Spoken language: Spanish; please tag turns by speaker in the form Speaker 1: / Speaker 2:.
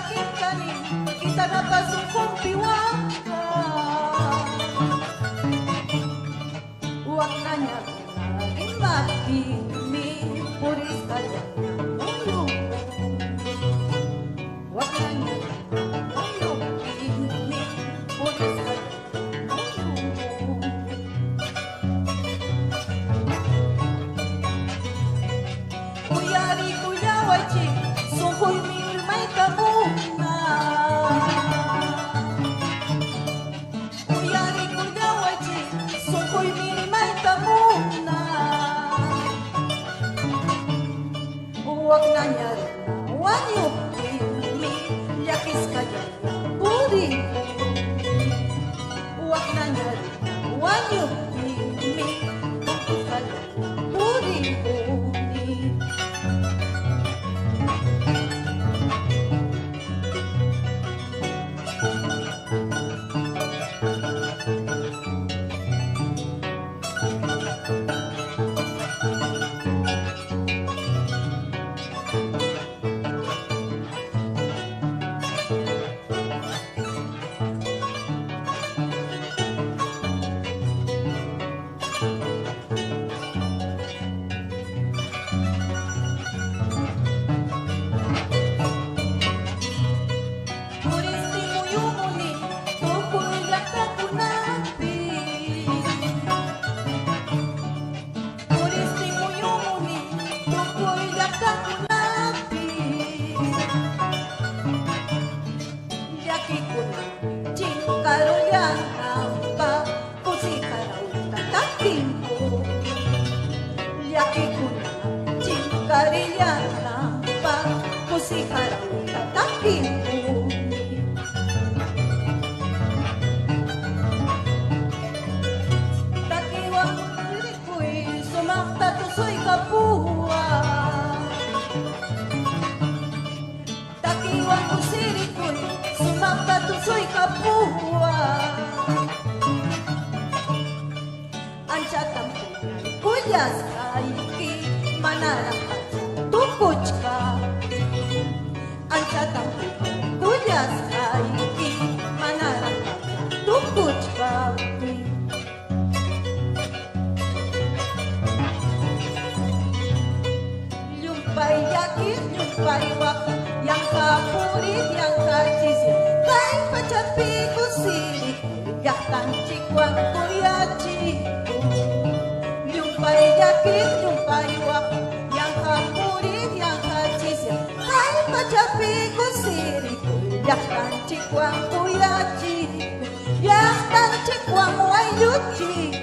Speaker 1: yakin kani kita dapat sukong piwaka. Huwag na niya naging mapili, puris ka dyan na mulong. Huwag na niya mulong, pili, puris ka dyan na mulong. Kuyari kuya wajib, sungkoy may kamuna. Kuyari kuya wajib, sungkoy may kamuna. Huwag na niya rin na wanyong pili, yakis ka dyan na puri. Huwag na niya rin na wanyong pili, yakis ka dyan na puri. Soy kapua Ancha tampunan kuyas kaiki manarang kaca tukuj ka Ancha tampunan kuyas kaiki manarang kaca tukuj ka Yumpay yakin, yumpay wakil yang kapurit, yang kacisin kain pacapi kusiri yaktan cikwang kuriaci Yumpay yakin, yumpay wakil yang kapurit, yang kacisin kain pacapi kusiri yaktan cikwang kuriaci yaktan cikwang wayuci